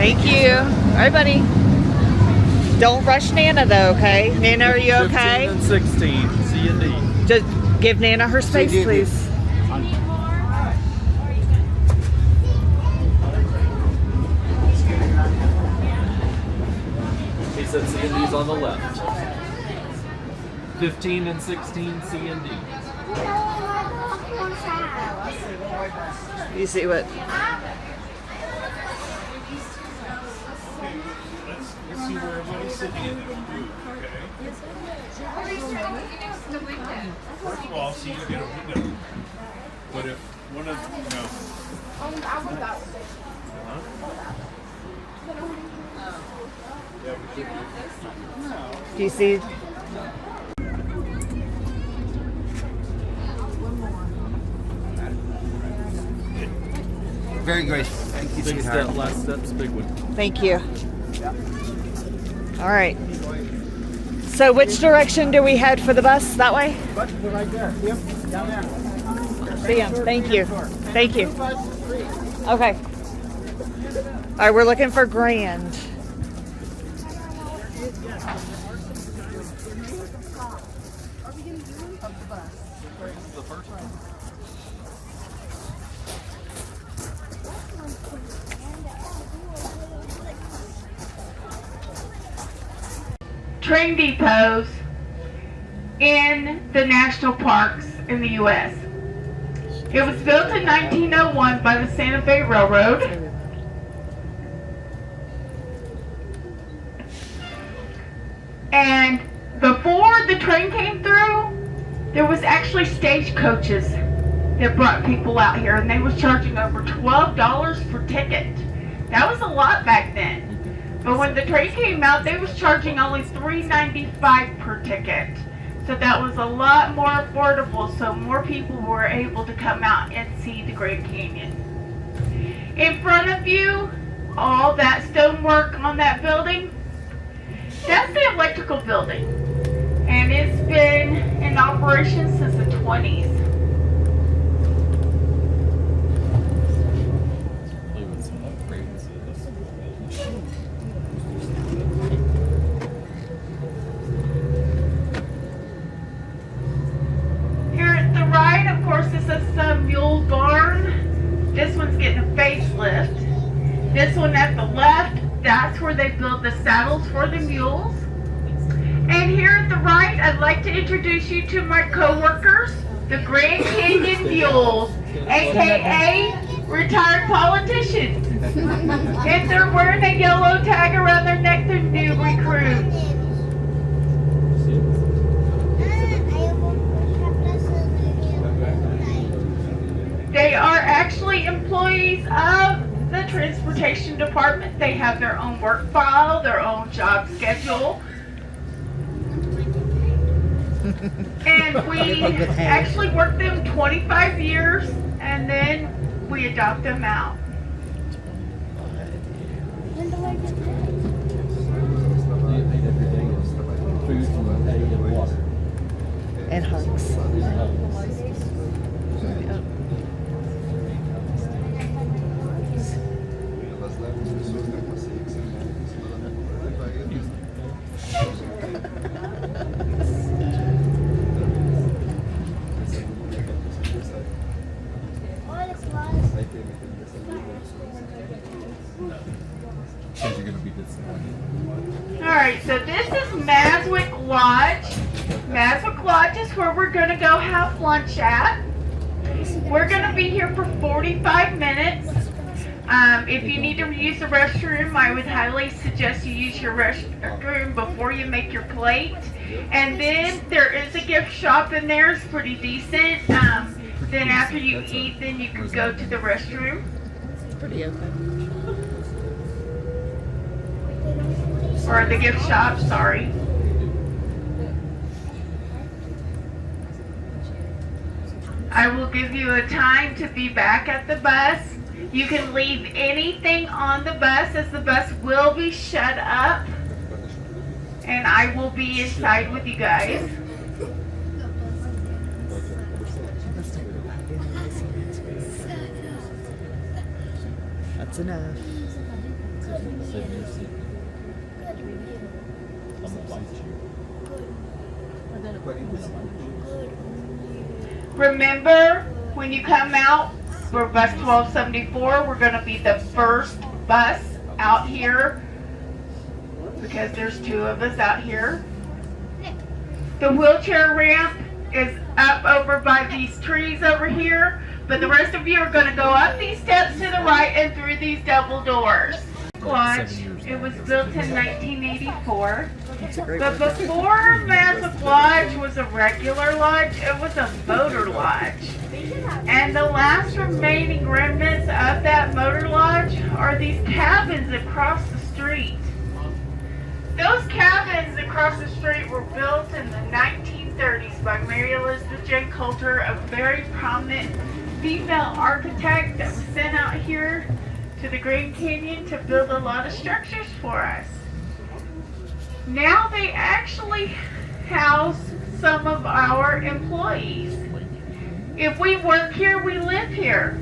Thank you. All right, buddy. Don't rush Nana, though, okay? Nana, are you okay? 15 and 16, C and D. Just give Nana her space, please. He said C and D's on the left. 15 and 16, C and D. You see what? Let's see where everybody's sitting in the group, okay? First of all, see, you get a window. But if one of, Do you see? Very gracious. Thank you, Big sweetheart. step, last step's big one. Thank you. All right. So which direction do we head for the bus? That way? Right there. Yep, down there. See him. Thank you. Thank you. Okay. All right, we're looking for Grand. Train depots in the national parks in the U.S. It was built in 1901 by the Santa Fe Railroad. And before the train came through, there was actually stagecoaches that brought people out here, and they was charging over $12 per ticket. That was a lot back then. But when the train came out, they was charging only $3.95 per ticket. So that was a lot more affordable, so more people were able to come out and see the Grand Canyon. In front of you, all that stonework on that building, that's the electrical building. And it's been in operation since the 20s. This is the mule barn. This one's getting a facelift. This one at the left, that's where they build the saddles for the mules. And here at the right, I'd like to introduce you to my co-workers, the Grand Canyon Mules, aka retired politicians. If they're wearing a yellow tag around their neck, they're new recruits. They are actually employees of the transportation department. They have their own work file, their own job schedule. And we actually work them 25 years and then we adopt them out. And hugs. Alright, so this is Maswick Lodge. Maswick Lodge is where we're going to go have lunch at. We're going to be here for 45 minutes. If you need to use the restroom, I would highly suggest you use your restroom before you make your plate. And then there is a gift shop in there. It's pretty decent. Then after you eat, then you can go to the restroom. It's pretty open. Or the gift shop, sorry. I will give you a time to be back at the bus. You can leave anything on the bus as the bus will be shut up. And I will be inside with you guys. That's enough. Remember, when you come out for bus 1274, we're going to be the first bus out here because there's 2 of us out here. The wheelchair ramp is up over by these trees over here, but the rest of you are going to go up these steps to the right and through these double doors. Lodge, it was built in 1984. But before Mazza Lodge was a regular lodge, it was a motor lodge. And the last remaining remnants of that motor lodge are these cabins across the street. Those cabins across the street were built in the 1930s by Mary Elizabeth Jane Coulter, a very prominent female architect that was sent out here to the Grand Canyon to build a lot of structures for us. Now they actually house some of our employees. If we work here, we live here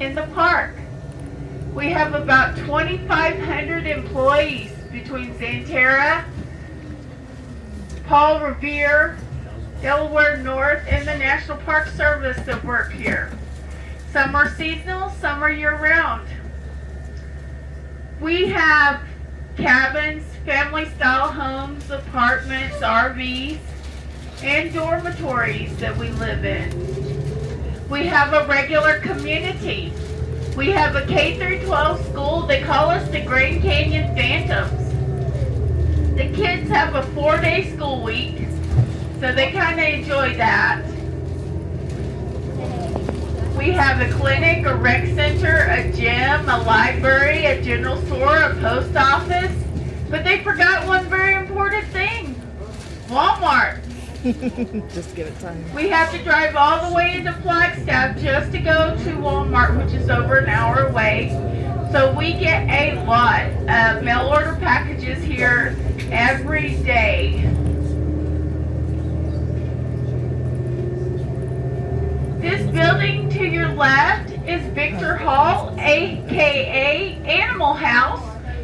in the park. We have about 2,500 employees between Xanterra, Paul Revere, Delaware North, and the National Park Service that work here. Some are seasonal, some are year-round. We have cabins, family-style homes, apartments, RVs, and dormitories that we live in. We have a regular community. We have a K-12 school. They call us the Grand Canyon Phantoms. The kids have a 4-day school week, so they kind of enjoy that. We have a clinic, a rec center, a gym, a library, a general store, a post office. But they forgot one very important thing. Walmart. Just give it time. We have to drive all the way into Flagstaff just to go to Walmart, which is over an hour away. So we get a lot of mail order packages here every day. This building to your left is Victor Hall, aka Animal House.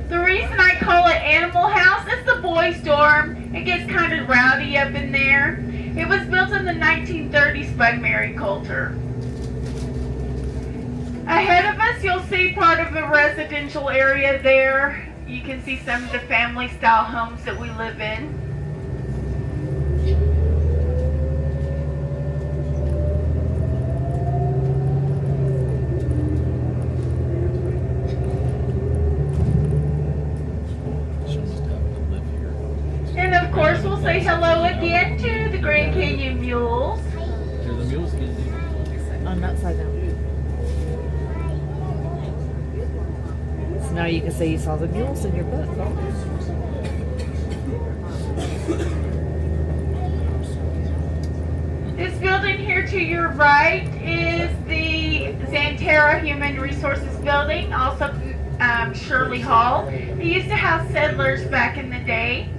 The reason I call it Animal House is the boys' dorm. It gets kind of rowdy up in there. It was built in the 1930s by Mary Coulter. Ahead of us, you'll see part of the residential area there. You can see some of the family-style homes that we live in. And of course, we'll say hello again to the Grand Canyon Mules. Here the mules get in. On that side now. So now you can say you saw the mules in your book. This building here to your right is the Xanterra Human Resources Building, also Shirley Hall. They used to house settlers back in the day.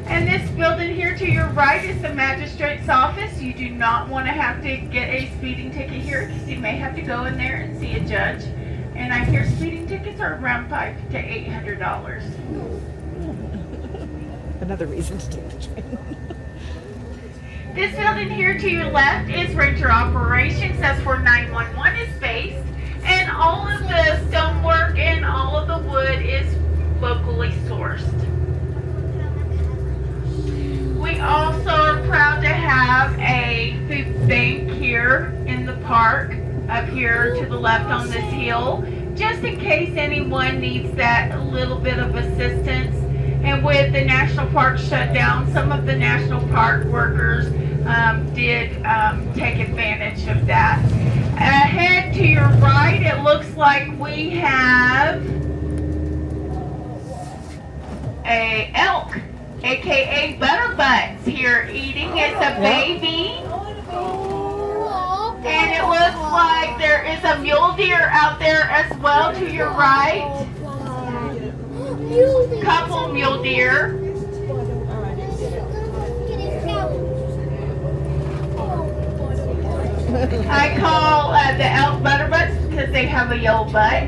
And this building here to your right is the magistrate's office. You do not want to have to get a speeding ticket here because you may have to go in there and see a judge. And I hear speeding tickets are around $500 to $800. Another reason to take the train. This building here to your left is Ranger Operations. That's where 911 is based. And all of the stonework and all of the wood is locally sourced. We also are proud to have a food bank here in the park, up here to the left on this hill, just in case anyone needs that little bit of assistance. And with the national park shut down, some of the national park workers did take advantage of that. Ahead to your right, it looks like we have a elk, aka Butterbutts, here eating. It's a baby. And it looks like there is a mule deer out there as well to your right. Couple mule deer. I call the elk Butterbutts because they have a yellow butt.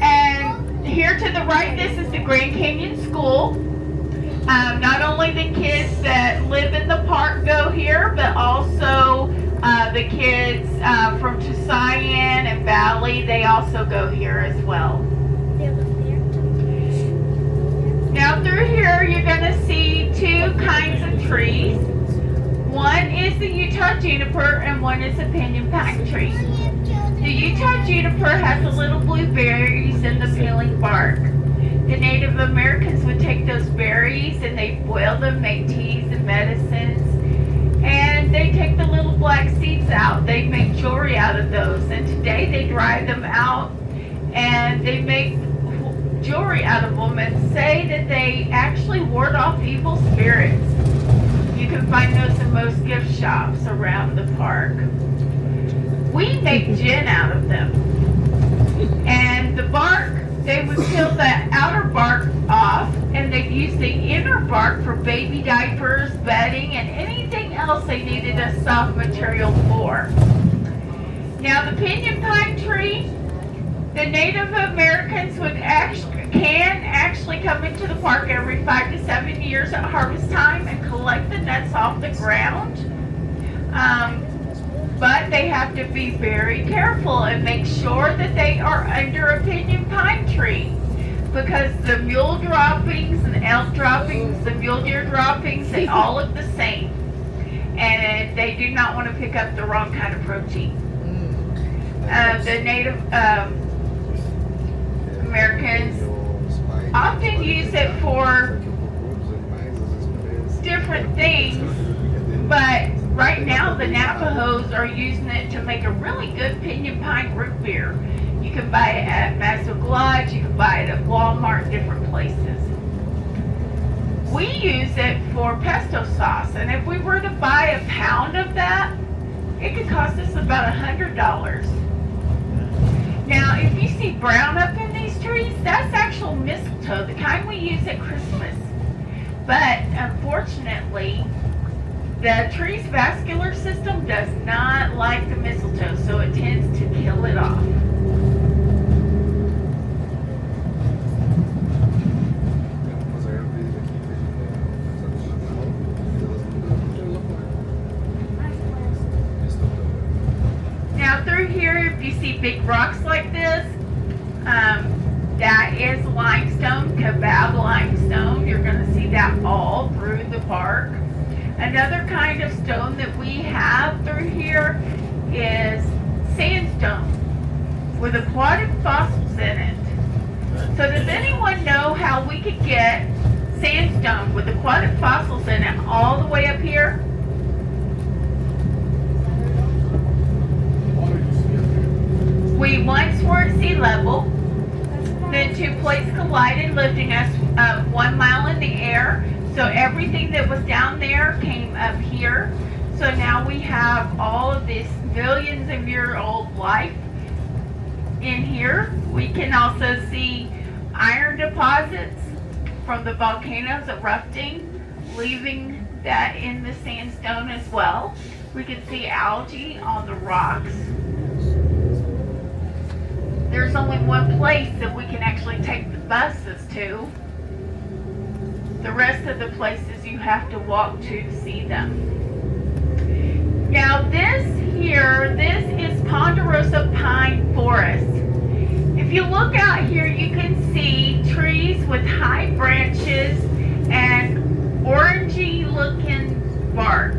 And here to the right, this is the Grand Canyon School. Not only the kids that live in the park go here, but also the kids from Cheyenne and Valley, they also go here as well. Now through here, you're going to see two kinds of trees. One is the Utah juniper and one is the pinyon pine tree. The Utah juniper has the little blue berries and the peeling bark. The Native Americans would take those berries and they boil them, make teas and medicines. And they take the little black seeds out. They make jewelry out of those. And today they dry them out and they make jewelry out of them and say that they actually ward off evil spirits. You can find those in most gift shops around the park. We make gin out of them. And the bark, they would peel the outer bark off and they'd use the inner bark for baby diapers, bedding, and anything else they needed a soft material for. Now the pinyon pine tree, the Native Americans can actually come into the park every 5 to 7 years at harvest time and collect the nuts off the ground. But they have to be very careful and make sure that they are under a pinyon pine tree, because the mule droppings and the elk droppings, the mule deer droppings, they all look the same. And they do not want to pick up the wrong kind of protein. The Native Americans often use it for different things, but right now the Navajos are using it to make a really good pinyon pine root beer. You can buy it at Massillon, you can buy it at Walmart, different places. We use it for pesto sauce, and if we were to buy a pound of that, it could cost us about $100. Now, if you see brown up in these trees, that's actual mistletoe, the kind we use at Christmas. But unfortunately, the tree's vascular system does not like the mistletoe, so it tends to kill it off. Now through here, if you see big rocks like this, that is limestone, Kabab limestone. You're going to see that all through the park. Another kind of stone that we have through here is sandstone with aquatic fossils in it. So does anyone know how we could get sandstone with aquatic fossils in it all the way up here? We once were at sea level. Then two plates collided, lifting us 1 mile in the air. So everything that was down there came up here. So now we have all of this millions of year old life in here. We can also see iron deposits from the volcanoes erupting, leaving that in the sandstone as well. We can see algae on the rocks. There's only one place that we can actually take the buses to. The rest of the places you have to walk to see them. Now this here, this is Ponderosa Pine Forest. If you look out here, you can see trees with high branches and orangey looking bark.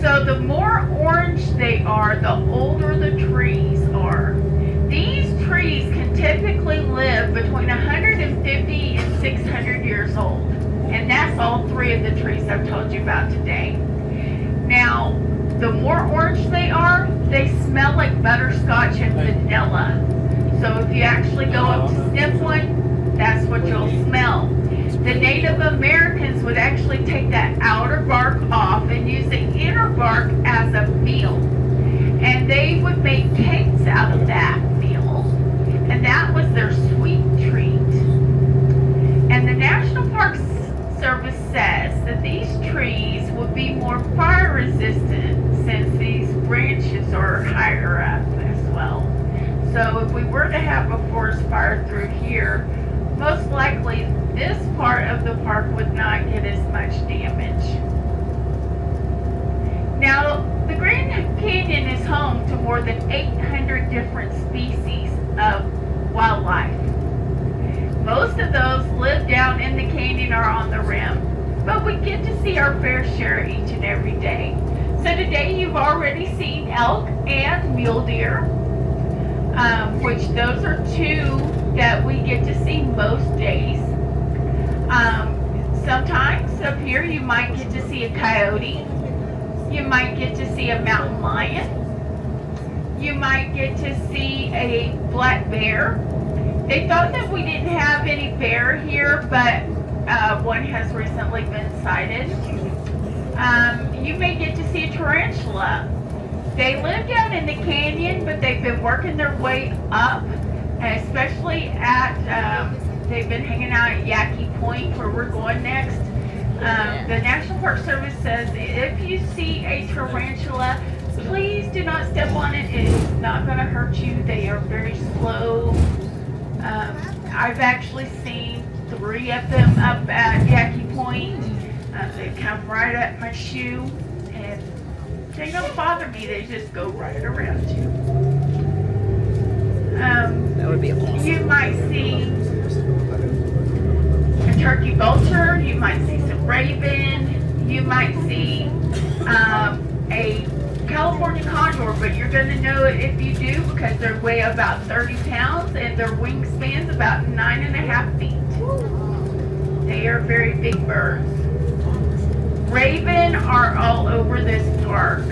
So the more orange they are, the older the trees are. These trees can typically live between 150 and 600 years old. And that's all three of the trees I've told you about today. Now, the more orange they are, they smell like butterscotch and vanilla. So if you actually go up to sniff one, that's what you'll smell. The Native Americans would actually take that outer bark off and use the inner bark as a meal. And they would make cakes out of that meal. And that was their sweet treat. And the National Park Service says that these trees would be more fire resistant since these branches are higher up as well. So if we were to have a forest fire through here, most likely this part of the park would not get as much damage. Now, the Grand Canyon is home to more than 800 different species of wildlife. Most of those live down in the canyon or on the rim, but we get to see our fair share each and every day. So today you've already seen elk and mule deer, which those are two that we get to see most days. Sometimes up here you might get to see a coyote. You might get to see a mountain lion. You might get to see a black bear. They thought that we didn't have any bear here, but one has recently been sighted. You may get to see a tarantula. They live down in the canyon, but they've been working their way up, and especially they've been hanging out at Yaqui Point, where we're going next. The National Park Service says if you see a tarantula, please do not step on it. It is not going to hurt you. They are very slow. I've actually seen 3 of them up at Yaqui Point. They come right up my shoe, and they don't bother me. They just go right around you. That would be awesome. You might see a turkey vulture. You might see some raven. You might see a California condor, but you're going to know it if you do because they weigh about 30 pounds and their wingspan's about 9.5 feet. They are very big birds. Raven are all over this park.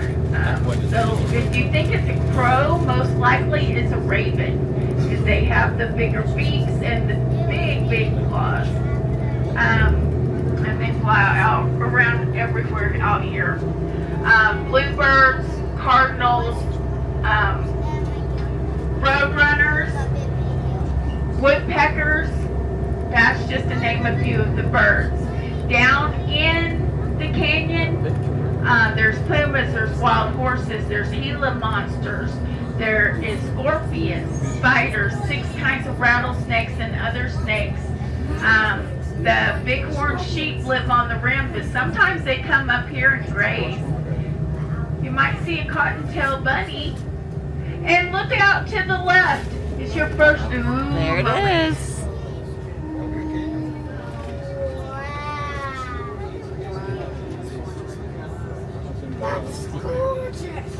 So if you think it's a crow, most likely it's a raven because they have the bigger beaks and the big claws. And they fly out around everywhere out here. Bluebirds, cardinals, roadrunners, woodpeckers. That's just to name a few of the birds. Down in the canyon, there's pumas, there's wild horses, there's Gila monsters, there is scorpions, spiders, 6 kinds of rattlesnakes and other snakes. The bighorn sheep live on the rim, but sometimes they come up here and graze. You might see a cottontail bunny. And look out to the left. It's your first There it is. That's gorgeous.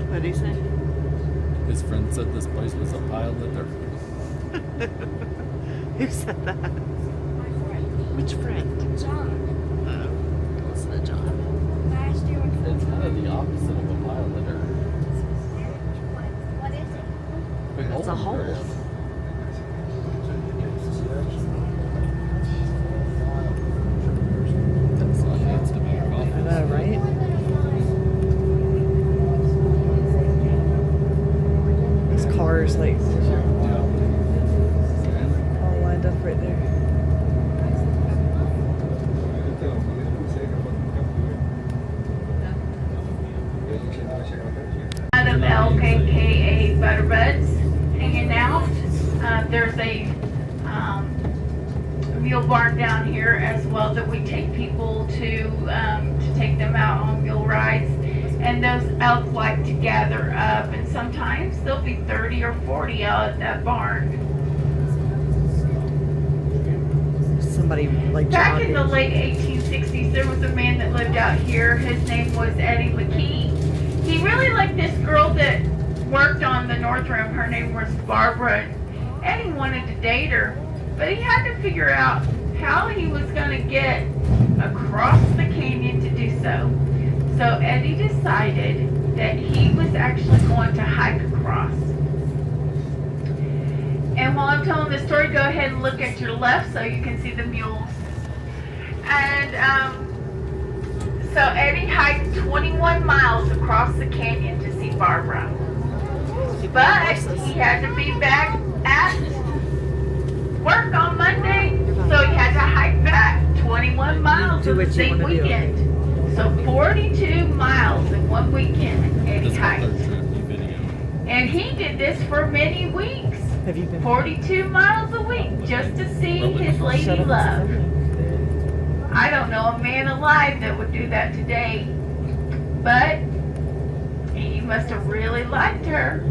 What did he say? His friend said this place was a pile of dirt. Who said that? My friend. Which friend? John. Listen to John. Last year when It's kind of the opposite of a pile of dirt. What is it? Big It's a hole in hole. dirt. That's all it needs to make I coffee. know, right? This car is like all lined up right there. Out of LKKA Butterbuds hanging out. There's a mule barn down here as well that we take people to take them out on mule rides. And those elk like to gather up, and sometimes there'll be 30 or 40 out at that barn. Somebody like Back John. in the late 1860s, there was a man that lived out here. His name was Eddie McKee. He really liked this girl that worked on the North Rim. Her name was Barbara. Eddie wanted to date her, but he had to figure out how he was going to get across the canyon to do so. So Eddie decided that he was actually going to hike across. And while I'm telling this story, go ahead and look at your left so you can see the mules. And so Eddie hiked 21 miles across the canyon to see Barbara. But he had to be it what was you a want to do. weekend. So 42 miles in one weekend, Eddie This is my hiked. third trip you video. And he did this for many weeks. Have you been? 42 miles a week just to see his lady Shut up. love. I don't know a man alive that would do that today. But he must have really liked her.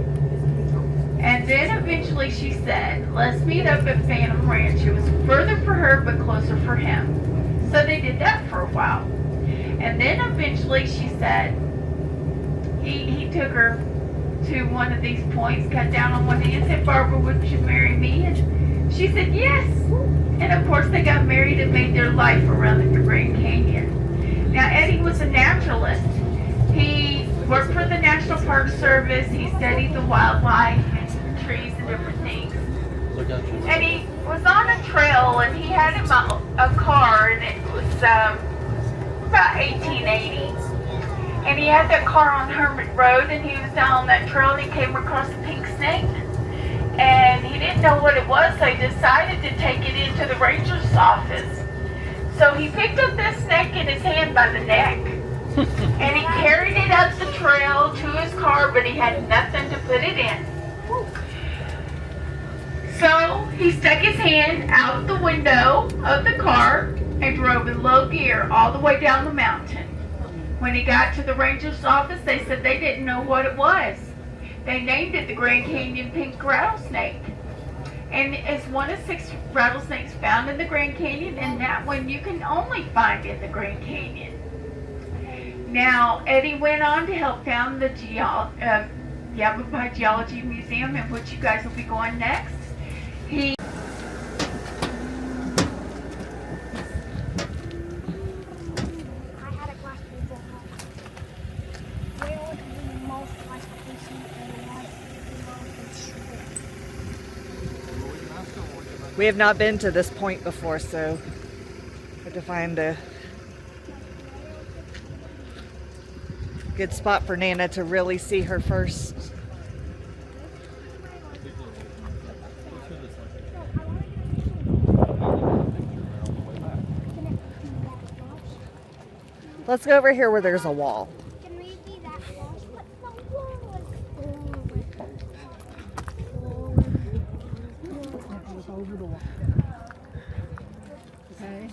And then eventually she said, let's meet up at Phantom Ranch. It was further for her but closer for him. So they did that for a while. And then eventually she said, he took her to one of these points, cut down on one knee and said, Barbara, would you marry me? And she said, yes. And of course they got married and made their life around the Grand Canyon. Now Eddie was a naturalist. He worked for the National Park Service. He studied the wildlife and trees and different things. Look at you. And he was on a trail and he had him a car and it was about 1880. And he had that car on Hermit Road and he was down on that trail and he came across a pink snake. And he didn't know what it was, so he decided to take it into the ranger's office. So he picked up this snake in his hand by the neck. And he carried it up the trail to his car, but he had nothing to put it in. So he stuck his hand out the window of the car and drove in low gear all the way down the mountain. When he got to the ranger's office, they said they didn't know what it was. They named it the Grand Canyon pink rattlesnake. And it's one of 6 rattlesnakes found in the Grand Canyon, and that one you can only find in the Grand Canyon. Now, Eddie went on to help found the Yavapai Geology Museum, in which you guys will be going next. He I had a glass table. Where would be the most likely patient and We have not been to this point before, so we have to find a good spot for Nana to really see her first. Let's go over here where there's a wall. Can we be that lost? But the wall is over the wall. Okay.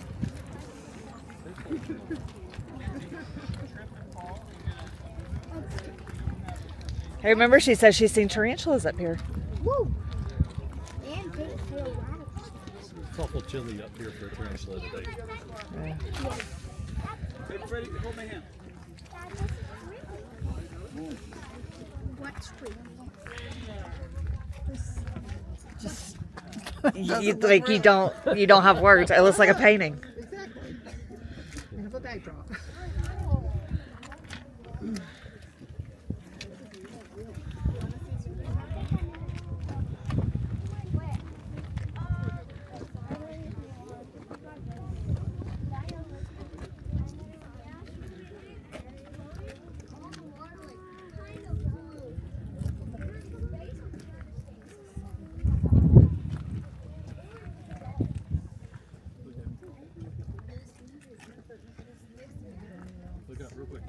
Hey, remember she said she's seen tarantulas up here. Woo! And big tail rabbits. It's awful chilly up here for a tarantula today. Yeah. Hold my hand. What street? You don't have words. It looks like a painting. Exactly. We have a backdrop. Look up real quick.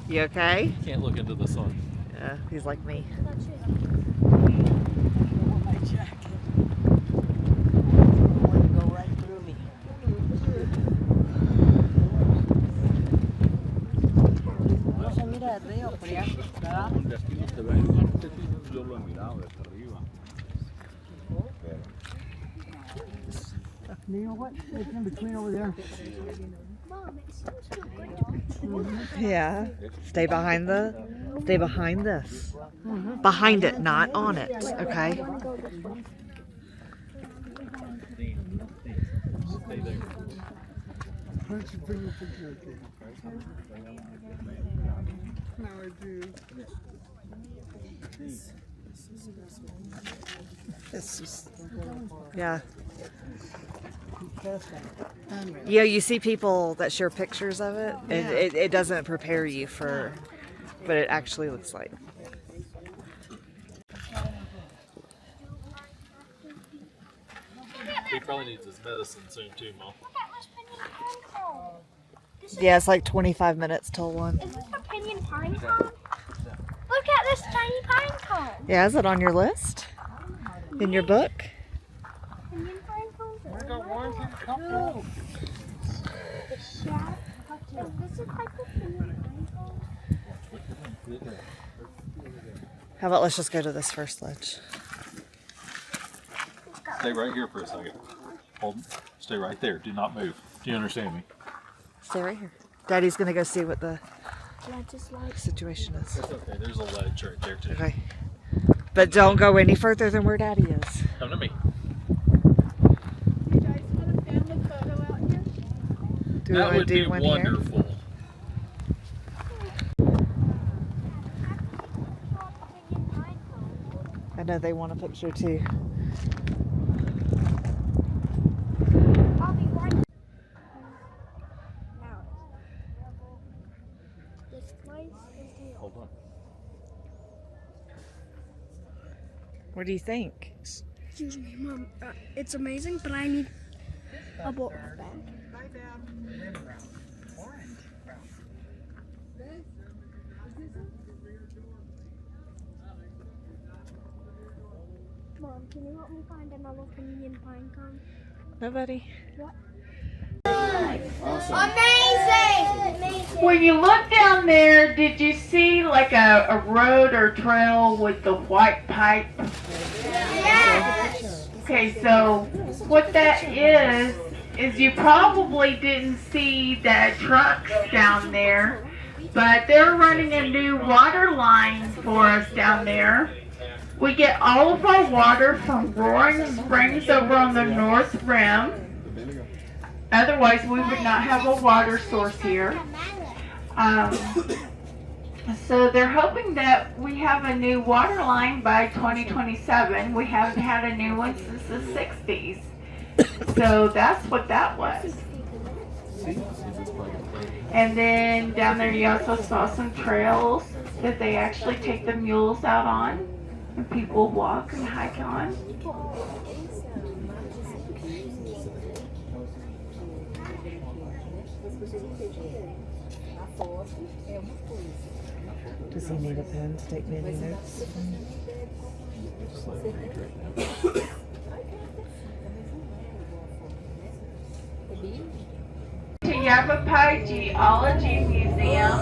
You okay? Can't look into the sun. Yeah, he's like me. Un destino te ve en norte, yo lo he mirado desde arriba. You know what? It's in between over there. Mom, it seems so good to Yeah. Stay behind this. Behind it, not on it. Okay. Stay there. Now I do. This is Yeah. You know, you see people that share pictures of it, and it doesn't prepare you for what it actually looks like. He probably needs his medicine soon too, Mom. Look at this Pinion Pine Cone. This is, Yeah, it's like 25 minutes till 1. is this a Pinion Pine Cone? Look at this tiny pine cone. Yeah, is it on your list? In your book? Pinion Pine Cones. I got one, two, couple. Yeah. Is this a type of Pinion Pine Cone? How about let's just go to this first ledge? Stay right here for a second. Hold. Stay right there. Do not move. Do you understand me? Stay right here. Daddy's gonna go see what the Yeah, just like. situation is. It's okay. There's a ledge right there too. Okay. But don't go any further than where Daddy is. Come to me. You guys want a family photo out here? Do we That want to would be do one here? wonderful. Pinion Pine Cone. I know they want a picture too. I'll be right. Now. This place is here. Hold on. What do you think? Excuse me, Mom. It's amazing, but I need a book bag. Bye, Dad. Mom, can you help me find another Pinion Pine Cone? Nobody. Amazing! When you look down there, did you see like a road or trail with the white pipe? Yes! Okay, so what that is you probably didn't see the trucks down there, but they're running a new water line for us down there. We get all of our water from Roaring Springs over on the north rim. Otherwise, we would not have a water source here. So they're hoping that we have a new water line by 2027. We haven't had a new one since the 60s. So that's what that was. And then down there you also saw some trails that they actually take the mules out on and people walk and hike on. Does he need a pen to take many notes? To Yavapai Geology Museum.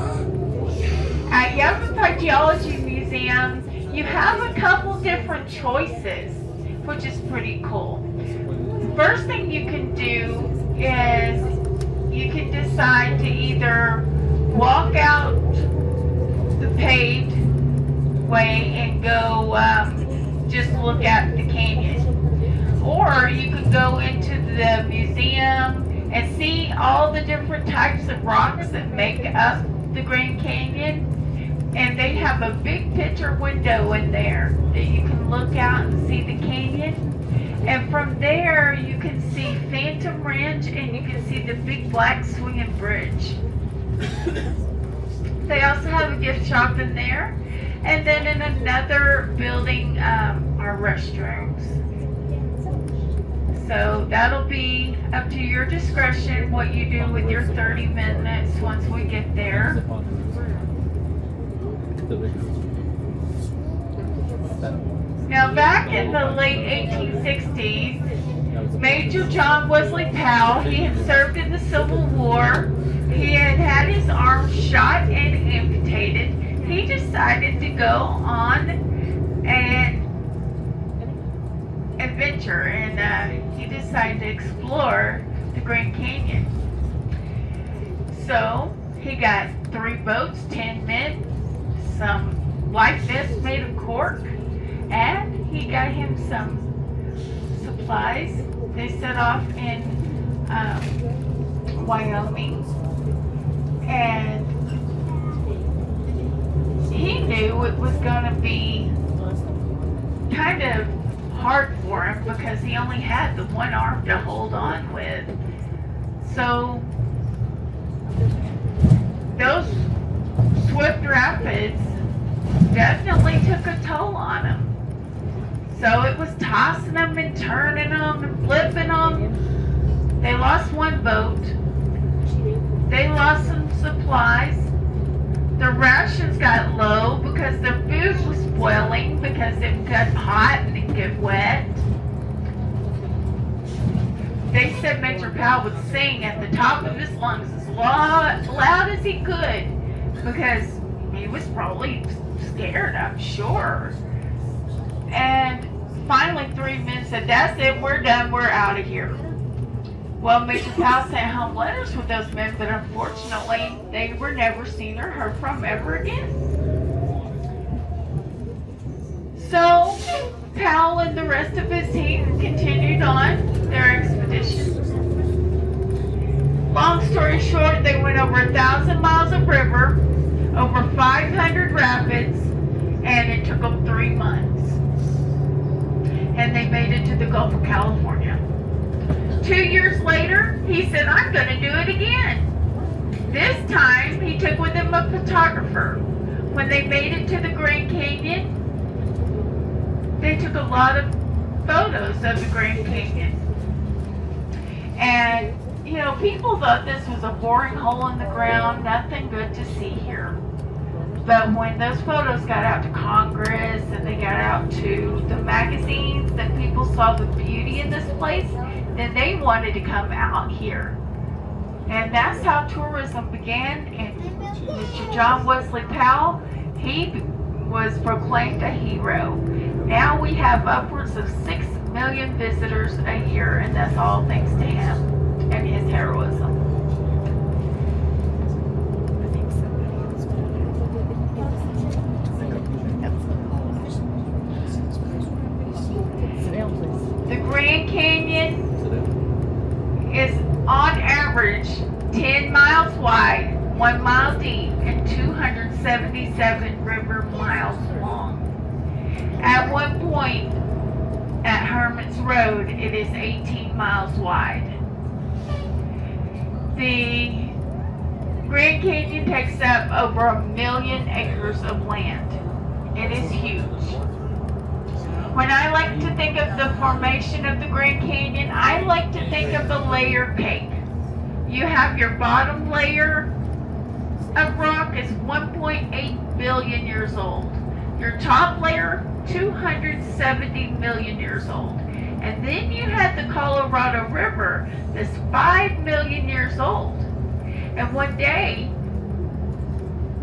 At Yavapai Geology Museum, you have a couple different choices, which is pretty cool. First thing you can do is you can decide to either walk out the paved way and go just look at the canyon. Or you could go into the museum and see all the different types of rocks that make up the Grand Canyon. And they have a big picture window in there that you can look out and see the canyon. And from there you can see Phantom Ranch and you can see the big black swinging bridge. They also have a gift shop in there. And then in another building are restrooms. So that'll be up to your discretion what you do with your 30 minutes once we get there. Now back in the late 1860s, Major John Wesley Powell, he had served in the Civil War. He had had his arm shot and amputated. He decided to go on an adventure and he decided to explore the Grand Canyon. So he got 3 boats, 10 men, some life vests made of cork, and he got him some supplies. They set off in Wyoming, and he knew it was going to be kind of hard for him because he only had the one arm to hold on with. So those swift rapids definitely took a toll on him. So it was tossing them and turning them and flipping them. They lost one boat. They lost some supplies. Their rations got low because their food was spoiling because it got hot and it got wet. They said Major Powell would sing at the top of his lungs as loud as he could because he was probably scared, I'm sure. And finally 3 men said, "That's it, we're done, we're out of here." Well, Major Powell sent home letters with those men, but unfortunately, they were never seen or heard from ever again. So, Powell and the rest of his team continued on their expedition. Long story short, they went over 1,000 miles of river, over 500 rapids, and it took them 3 months. And they made it to the Gulf of California. 2 years later, he said, "I'm going to do it again." This time, he took with him a photographer. When they made it to the Grand Canyon, they took a lot of photos of the Grand Canyon. And, you know, people thought this was a boring hole in the ground, nothing good to see here. But when those photos got out to Congress and they got out to the magazines and people saw the beauty in this place, then they wanted to come out here. And that's how tourism began. And Mr. John Wesley Powell, he was proclaimed a hero. Now we have upwards of 6 million visitors a year, and that's all thanks to him and his heroism. The Grand Canyon is on average 10 miles wide, 1 mile deep, and 277 river miles long. At one point at Hermit's Road, it is 18 miles wide. The Grand Canyon takes up over 1 million acres of land. It is huge. When I like to think of the formation of the Grand Canyon, I like to think of the layer cake. You have your bottom layer of rock is 1.8 billion years old. Your top layer, 270 million years old. And then you had the Colorado River that's 5 million years old. And one day,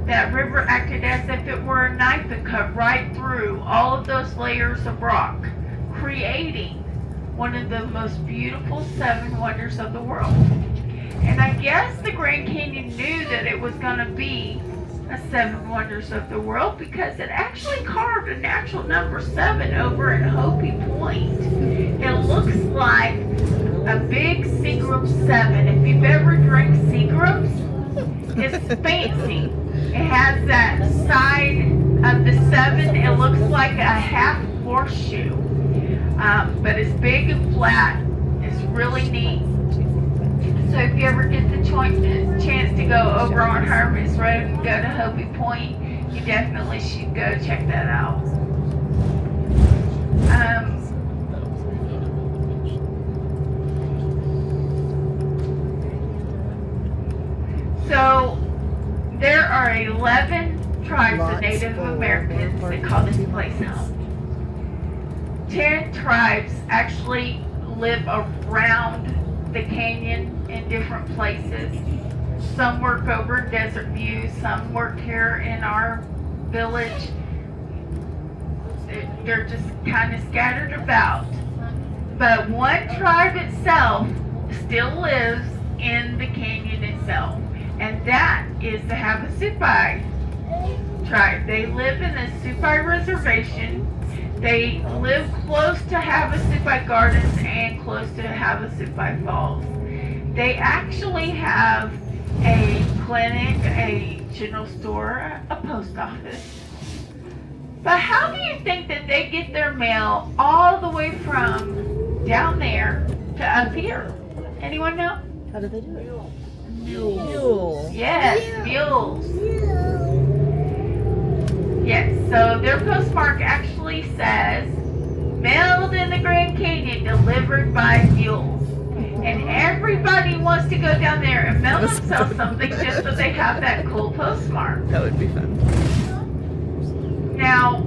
that river acted as if it were a knife and cut right through all of those layers of rock, creating one of the most beautiful 7 wonders of the world. And I guess the Grand Canyon knew that it was going to be a 7 wonders of the world because it actually carved a natural number 7 over in Hopi Point. It looks like a big Seagram 7. If you've ever drank Seagrams, it's fancy. It has that side of the 7. It looks like a half horseshoe, but it's big and flat. It's really neat. So if you ever get the chance to go over on Hermit's Road and go to Hopi Point, you definitely should go check that out. So there are 11 tribes of Native Americans that call this place home. 10 tribes actually live around the canyon in different places. Some work over in Desert View, some work here in our village. They're just kind of scattered about. But one tribe itself still lives in the canyon itself, and that is the Havasupai tribe. They live in the Supai Reservation. They live close to Havasupai Gardens and close to Havasupai Falls. They actually have a clinic, a general store, a post office. But how do you think that they get their mail all the way from down there to up here? Anyone know? How do they do it? Mules. Yes, mules. Yes, so their postmark actually says Grand Canyon delivered by mule. And everybody wants to go down there and mail themselves something just so they have that cool postmark. That would be fun. Now,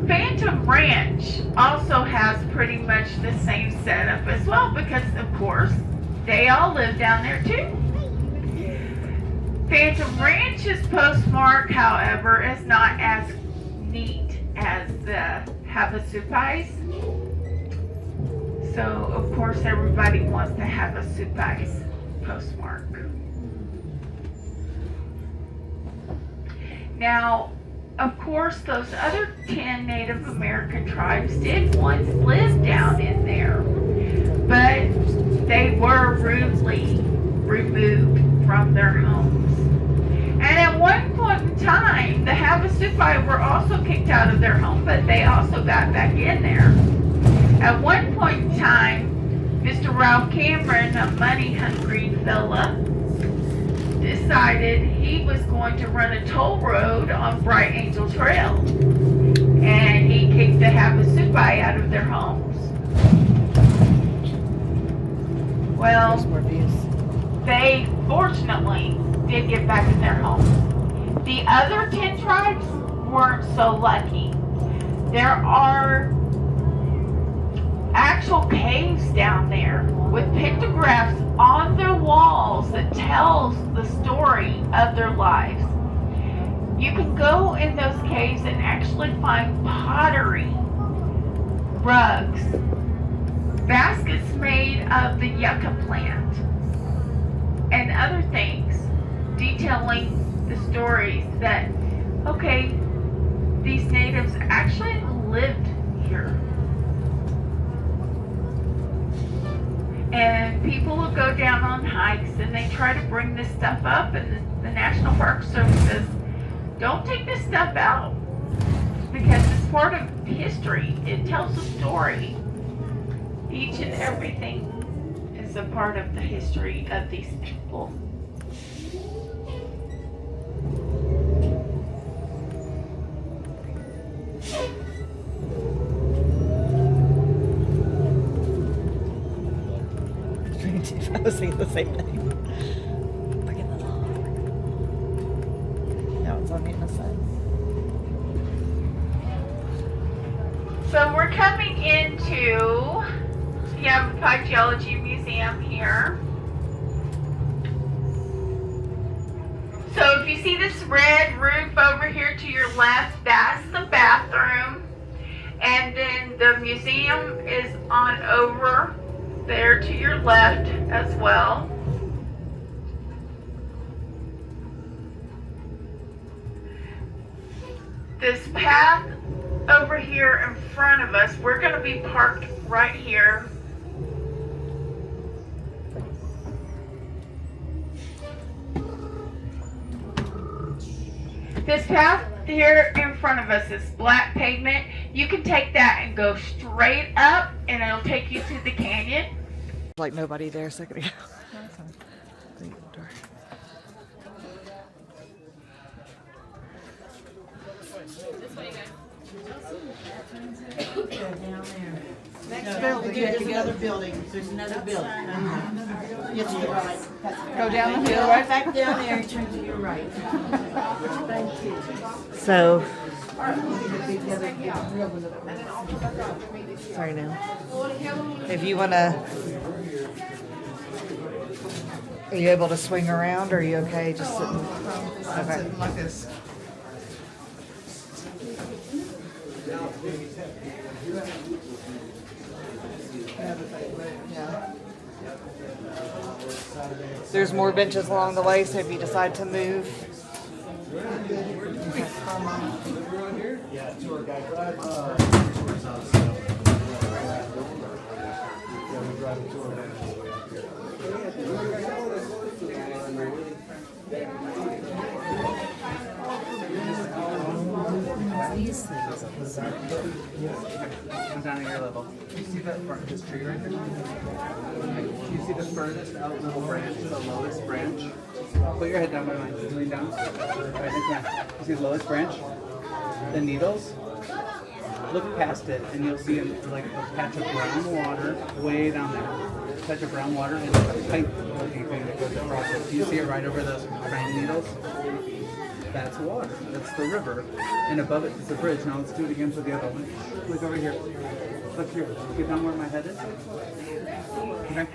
Phantom Ranch also has pretty much the same setup as well because, of course, they all live down there too. Phantom Ranch's postmark, however, is not as neat as the Havasupais. So, of course, everybody wants to have a Supais postmark. Now, of course, those other 10 Native American tribes did once live down in there, but they were rudely removed from their homes. And at one point in time, the Havasupai were also kicked out of their home, but they also got back in there. At one point in time, Mr. Ralph Cameron, a money-hungry fella, decided he was going to run a toll road on Bright Angel Trail. And he kicked the Havasupai out of their homes. Well, they fortunately did get back in their homes. The other 10 tribes weren't so lucky. There are actual caves down there with pictographs on their walls that tells the story of their lives. You can go in those caves and actually find pottery, rugs, baskets made of the yucca plant, and other things detailing the stories that, okay, these natives actually lived here. And people will go down on hikes and they try to bring this stuff up, and the National Park Service says, don't take this stuff out because it's part of history. It tells a story. Each and everything is a part of the history of these people. I was thinking the same thing. Look at the log. Now it's on the other side. So we're coming into the Yavapai Geology Museum here. So if you see this red roof over here to your left, that's the bathroom. And then the museum is on over there to your left as well. This path over here in front of us, we're going to be parked right here. This path here in front of us is black pavement. You can take that and go straight up and it'll take you to the canyon. Like nobody there a second ago. Next building, there's another building, there's another building. Yes, to your right. Go down the Go hill. right back down there and turn to your right. Thank you. So, sorry now. If you want to, are you able to swing around or are you okay just sitting? Okay. Like this. Yeah. There's more benches along the way, so if you decide to move. These things. Come down to your level. Do you see that front, this tree right here? Do you see the furthest out little branch, the lowest branch? Put your head down by mine. Lean down. Right, you see the lowest branch? The needles? look past it, and you'll see like a patch of brown water way down there. Patch of brown water and a pipe-looking thing that goes across it. Do you see it right over those crane needles? That's water. That's the river. And above it is the bridge. Now let's do it again for the other one. Look over here. Look here. Get down where my head is. Okay.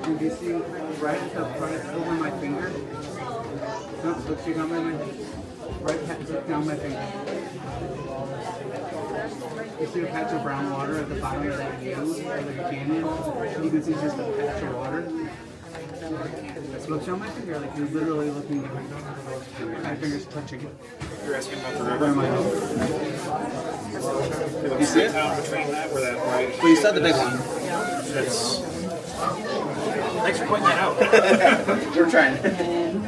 And do you see right at the front over my finger? No, look, see down my right down my finger. You see a patch of brown water at the bottom of that view, or like a canyon? You can see just a patch of water. Look down my finger, like you're literally looking down. My finger's touching it. You're asking about the river? You see it? Between that, where that, right? Well, you saw the big one. That's... Thanks for pointing that out. We're trying.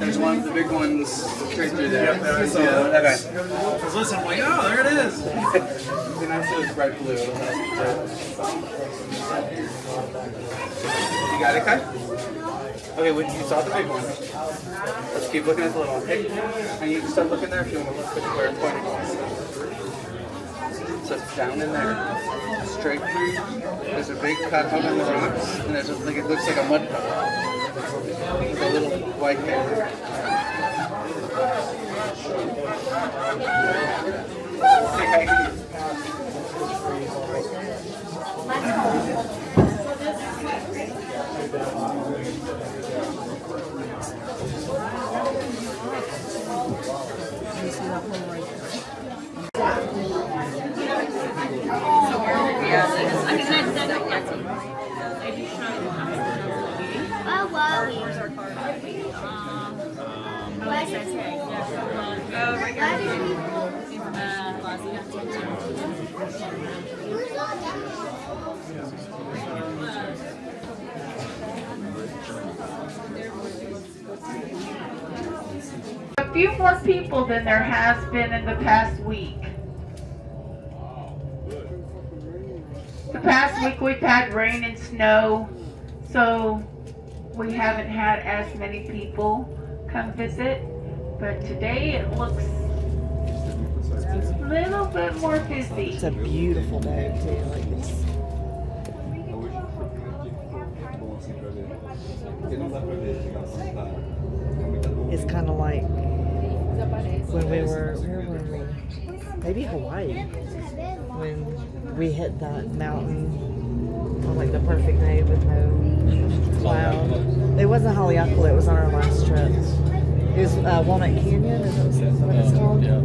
There's one of the big ones straight through there. Yep, I saw Yeah, that. okay. I was listening, I'm like, oh, there it is. And I said it's bright blue. It'll help. You got it, Kai? Okay, well, you saw the big one. Let's keep looking at the little one. Hey, and you can start looking there if you want to look at where it's pointing. So it's down in there, straight through. There's a big cut up in the rocks, and there's like it looks like a mud puddle. With a little white thing. Okay, Kai. A few more people than there has been in the past week. The past week we've had rain and snow, so we haven't had as many people come visit. But today it looks a little bit more busy. It's a beautiful day too. Like it's kind of like when we were, where were we? Maybe Hawaii. When we hit that mountain on like the perfect day with no cloud. It wasn't Haleakala, it was on our last trip. It was Walnut Canyon, is that what it's called? Yeah.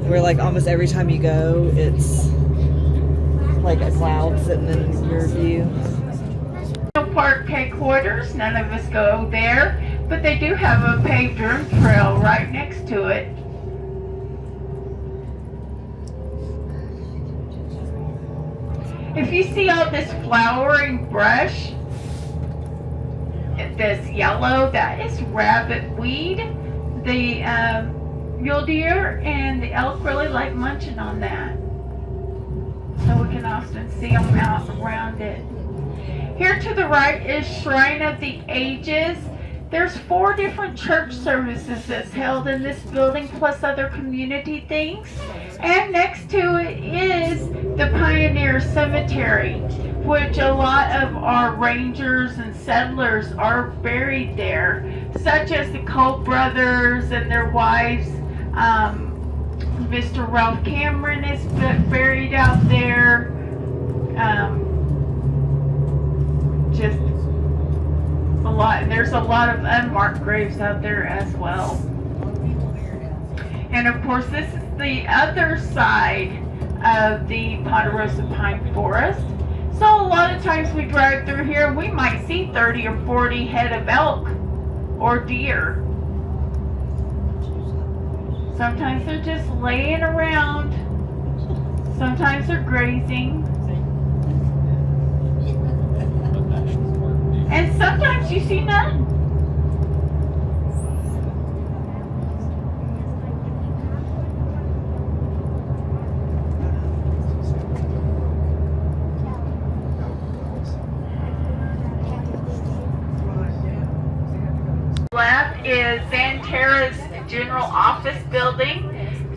Where like almost every time you go, it's like a cloud sitting in your view. Park headquarters, none of us go there, but they do have a paved dirt trail right next to it. If you see all this flowering brush, this yellow, that is rabbit weed. The mule deer and the elk really like munching on that. So we can often see them out around it. Here to the right is Shrine of the Ages. There's 4 different church services that's held in this building, plus other community things. And next to it is the Pioneer Cemetery, which a lot of our rangers and settlers are buried there, such as the Cole brothers and their wives. Mr. Ralph Cameron is buried out there. Just a lot. There's a lot of unmarked graves out there as well. And of course, this is the other side of the Ponderosa Pine Forest. So a lot of times we drive through here and we might see 30 or 40 head of elk or deer. Sometimes they're just laying around. Sometimes they're grazing. And sometimes you see none. Left is Xanterra's general office building.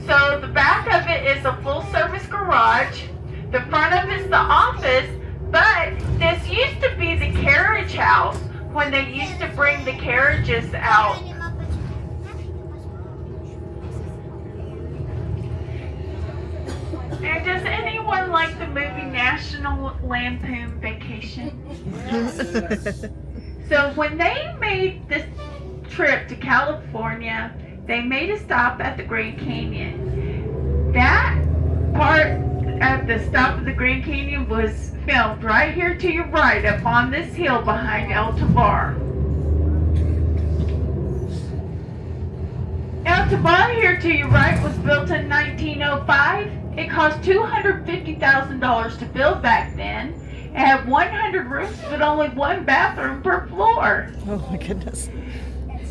So the back of it is a full service garage. garage. The front of it's the office, but this used to be the carriage house when they used to bring the carriages out. And does anyone like the movie National Lampoon Vacation? So when they made this trip to California, they made a stop at the Grand Canyon. That part of the stop of the Grand Canyon was filmed right here to your right up on this hill behind El Tovar. El Tovar here to your right was built in 1905. It cost $250,000 to build back then. It had 100 rooms but only one bathroom per floor. Oh my goodness.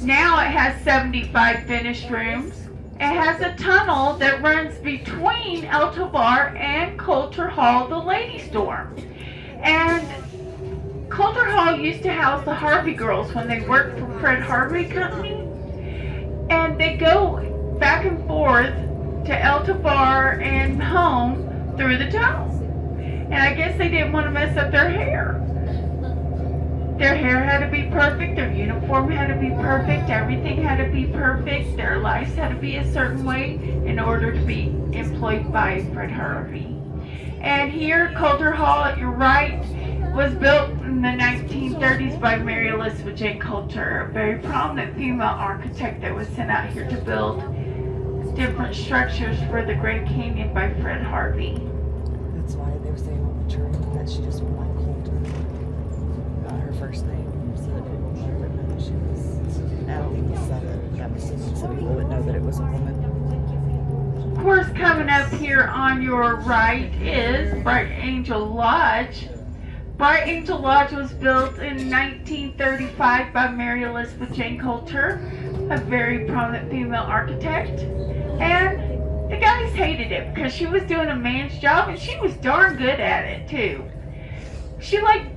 Now it has 75 finished rooms. It has a tunnel that runs between El Tovar and Coulter Hall, the ladies' dorm. And Coulter Hall used to house the Harvey girls when they worked for Fred Harvey Company. And they go back and forth to El Tovar and home through the tunnel. And I guess they didn't want to mess up their hair. Their hair had to be perfect, their uniform had to be perfect, everything had to be perfect, their lives had to be a certain way in order to be employed by Fred Harvey. And here, Coulter Hall at your right was built in the 1930s by Mary Elizabeth J. Coulter, a very prominent female architect that was sent out here to build different structures for the Grand Canyon by Fred Harvey. That's why they were saying on the tree that she just went by Coulter. Not her first name, so that people would know that she was. I don't think he said it. That was so people would know that it was a woman. Of course, coming up here on your right is Bright Angel Lodge. Bright Angel Lodge was built in 1935 by Mary Elizabeth Jane Coulter, a very prominent female architect. And the guys hated it because she was doing a man's job and she was darn good at it too. She liked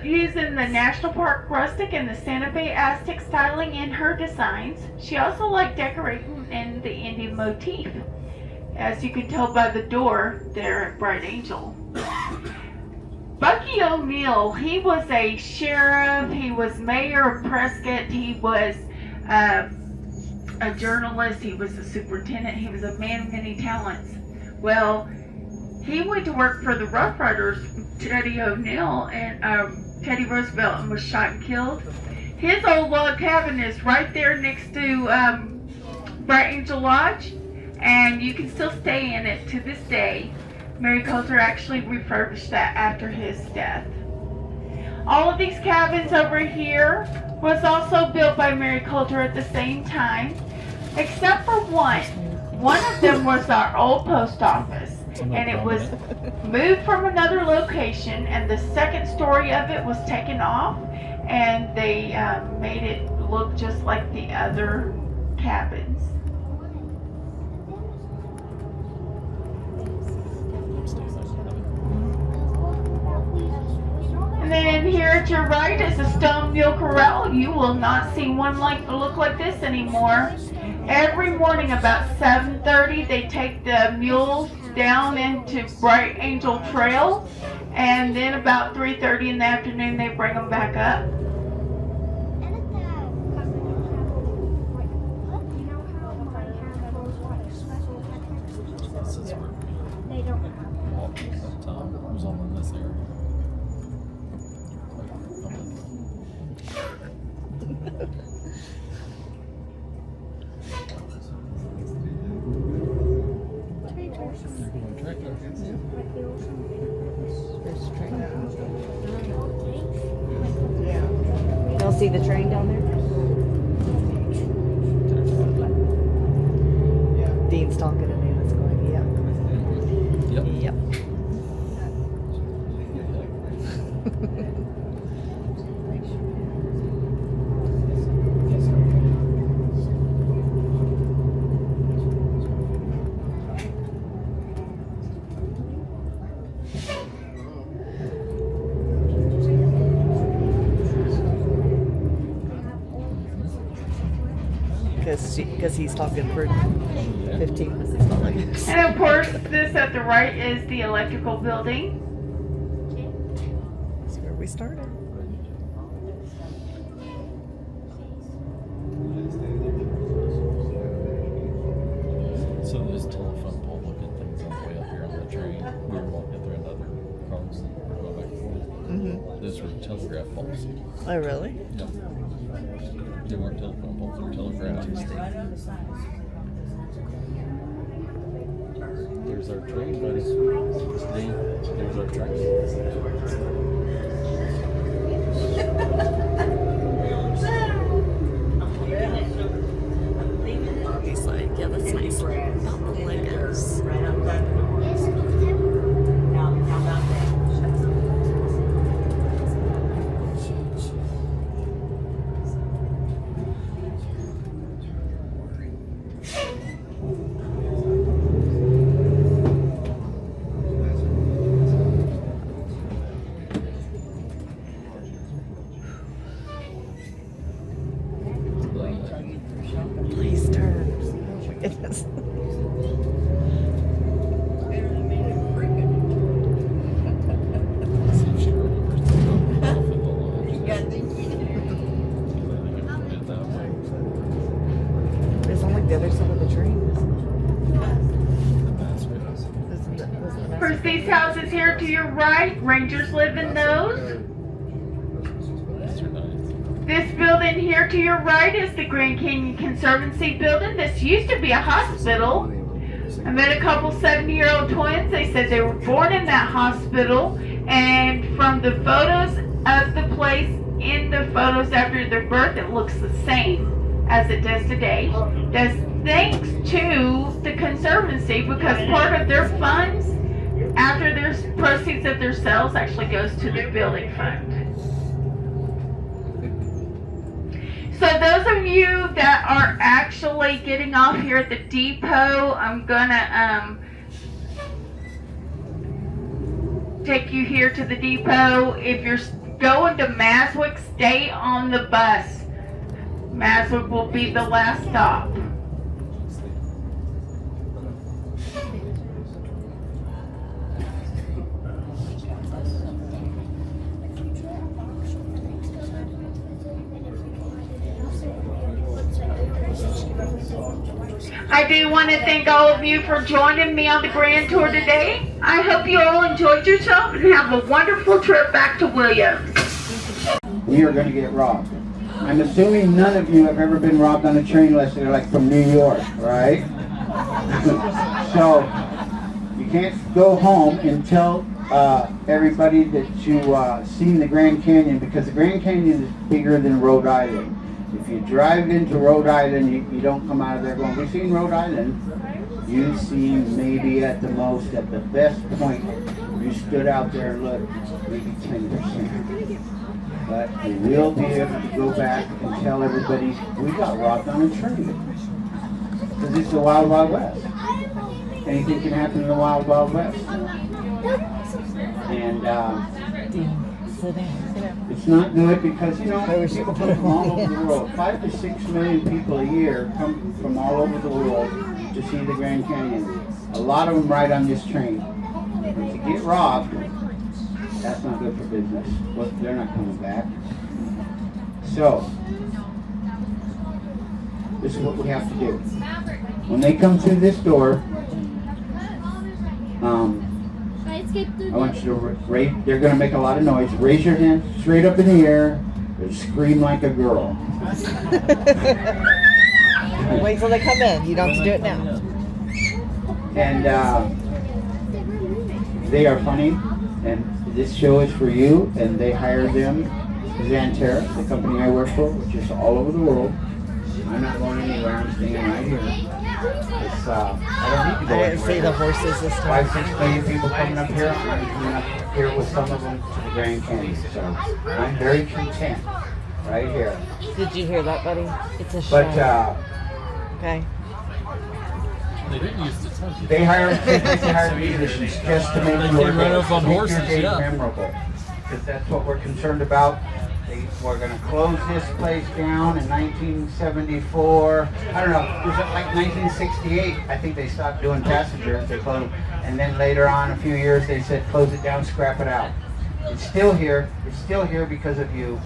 using the National Park rustic and the Santa Fe Aztec styling in her designs. She also liked decorating in the Indian motif, as you can tell by the door there at Bright Angel. Bucky O'Neill, he was a sheriff, he was mayor of Prescott, he was a journalist, he was a superintendent, he was a man of many talents. Well, he went to work for the Rough Riders, Teddy O'Neill, and Teddy Roosevelt, and was shot and killed. His old log cabin is right there next to Bright Angel Lodge, and you can still stay in it to this day. Mary Coulter actually refurbished that after his death. All of these cabins over here was also built by Mary Coulter at the same time, except for one. One of them was our old post office, and it was moved from another location, and the second story of it was taken off, and they made it look just like the other cabins. And then here at your right is a stone mule corral. You will not see one look like this anymore. Every morning about 7:30, they take the mules down into Bright Angel Trail, and then about 3:30 in the afternoon, they bring them back up. This is where we walked that time. It was all in this area. Y'all see the train down there? Dean's talking to me. That's going, yep. Yep. Yep. because he's talking for 15 minutes. Not like this. And of course, this at the right is the electrical building. That's where we started. So there's telephone pole looking things on the way up here on the train. We were walking through another cars and we're going back and forth. Mm-hmm. Those were telegraph poles. Oh, really? Yep. They weren't telephone poles, they were telegraph. There's our train, buddy. There's our train. He's like, yeah, that's nice. About the Legos. Please turn. Oh my goodness. See if she remembers to go off in the lodge. That way. It's on like the other side of the train. That's what Isn't it? Wasn't it? First, these houses here to your right, rangers live in those. these are nice. This building here to your right is the Grand Canyon Conservancy building. This used to be a hospital. I met a couple 70-year-old twins. They said they were born in that hospital. And from the photos of the place in the photos after their birth, it looks the same as it does today. That's thanks to the Conservancy, because part of their funds, after their proceeds of their sales, actually goes to the building fund. So those of you that are actually getting off here at the depot, I'm gonna take you here to the depot. If you're going to Maswick, stay on the bus. Maswick will be the last stop. I do want to thank all of you for joining me on the grand tour today. I hope you all enjoyed yourself and have a wonderful trip back to Williams. We are going to get robbed. I'm assuming none of you have ever been robbed on a train unless they're like from New York, right? So you can't go home and tell everybody that you've seen the Grand Canyon, because the Grand Canyon is bigger than Rhode Island. If you drive into Rhode Island, you don't come out of there going, we've seen Rhode Island. You've seen maybe at the most, at the best point, you stood out there and looked, maybe 10%. But you will be able to go back and tell everybody, we got robbed on a train. Because it's the Wild Wild West. Anything can happen in the Wild Wild West. And it's not good because, you know, people come from all over the world. 5 to 6 million people a year come from all over the world to see the Grand Canyon. A lot of them ride on this train. And to get robbed, that's not good for business. But they're not coming back. So, this is what we have to do. When they come through this door, I want you to raise, they're going to make a lot of noise. Raise your hand straight up in the air and scream like a girl. Wait till they come in. You don't have to do it now. And they are funny, and this show is for you, and they hired them, Xanterra, the company I work for, which is all over the world. I'm not going anywhere. I'm staying right here. It's, I don't need to go I didn't see the horses this time. 5, 6 million people coming up here. I'm coming up here with some of them to the Grand Canyon. So I'm very content right here. Did you hear that, buddy? It's a show. But okay. They didn't used to touch it. they hire musicians just to make They your came right day, up on make horses, your day yeah. memorable. Because that's what we're concerned about. They were going to close this place down in 1974. I don't know. It was like 1968. I think they stopped doing passengers. They closed, and then later on, a few years, they said close it down, scrap it out. It's still here. It's still here because of you.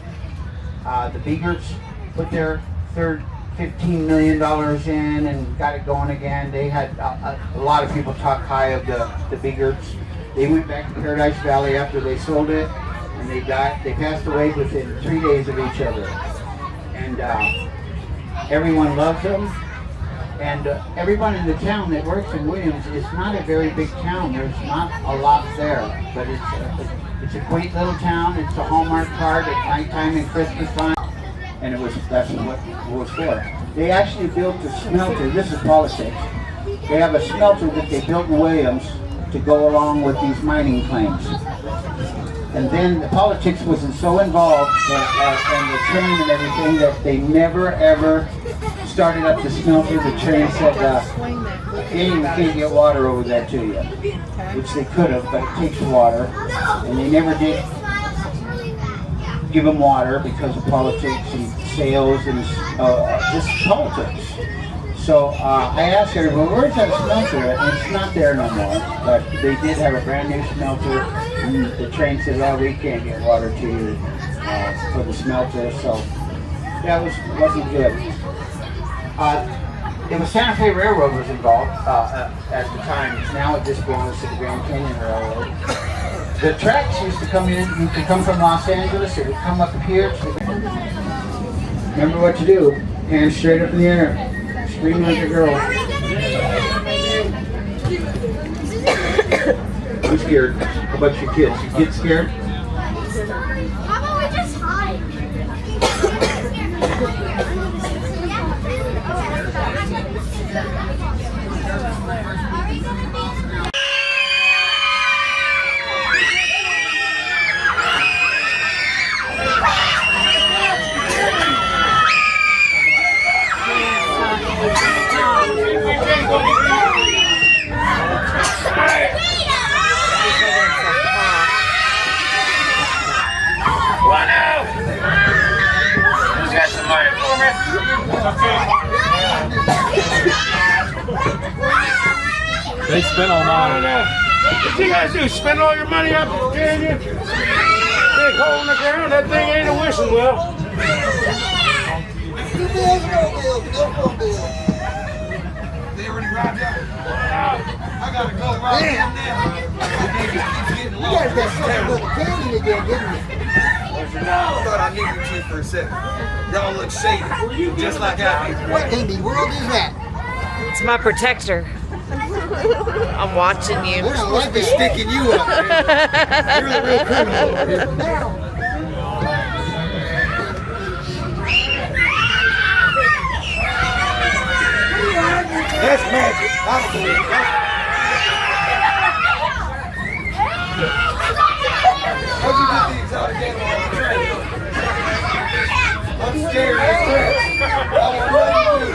The Beegerts put their third $15 million in and got it going again. They had a lot of people talk high of the Beegerts. They went back to Paradise Valley after they sold it, and they died. They passed away within 3 days of each other. And everyone loves them. And everyone in the town that works in Williams, it's not a very big town. There's not a lot there, but it's a quaint little town. It's a Hallmark card at nighttime and Christmas time. And that's what it was for. They actually built a smelter. This is politics. They have a smelter that they built in Williams to go along with these mining claims. And then the politics wasn't so involved and the train and everything that they never ever started up the smelter. The train said, you can't get water over there to you, which they could have, but it takes water. And they never did give them water because of politics and sales and just politics. So I asked everyone, where's that smelter? And it's not there no more. But they did have a brand new smelter. And the train said, well, we can't get water to you for the smelter. So that wasn't good. It was Santa Fe Railroad was involved at the time. Now it just belongs to the Grand Canyon Railroad. The tracks used to come in. You could come from Los Angeles. It would come up here. Remember what to do. Hands straight up in the air. Scream like a girl. I'm scared. How about your kids? You get scared? How about we just hide? They spent all night. What you guys do? Spend all your money up at the canyon? Big hole in the ground? That thing ain't a wishing well. They already robbed you? I gotta go rob them now. You guys got stuck with the canyon again, didn't you? I thought I knew you two for a second. Y'all look shady, just like I do. What in the world is that? It's my protector. I'm watching you. I don't like this sticking you up, man. You're the real criminal over here. That's magic. I don't believe that. How'd you get the exotic animal on the train? I'm scared as well. I was running.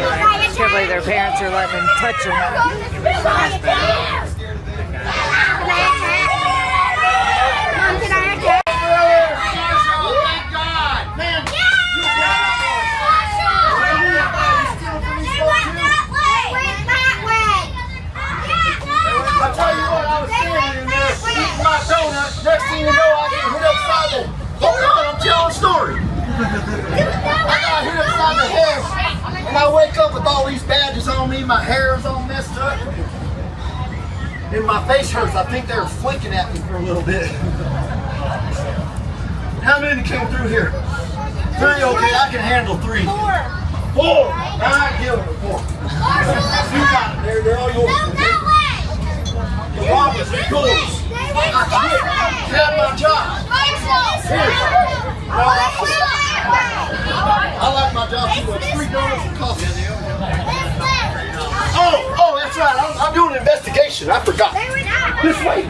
I can't believe their parents are letting them touch them. I tell you what, I was standing in there eating my donut. Next thing you know, I get hit upside the. Hold on, I'm telling a story. I got hit upside the head, and I wake up with all these badges on me. My hair is all messed up, and my face hurts. I think they were flicking at me for a little bit. How many came through here? 3, okay, I can handle 3. 4. I give them 4. You got it. They're all yours. The robbers are yours. I had my job. Here. I like my job too much. $3 and coffee. Oh, that's right. I'm doing an investigation. I forgot. This way.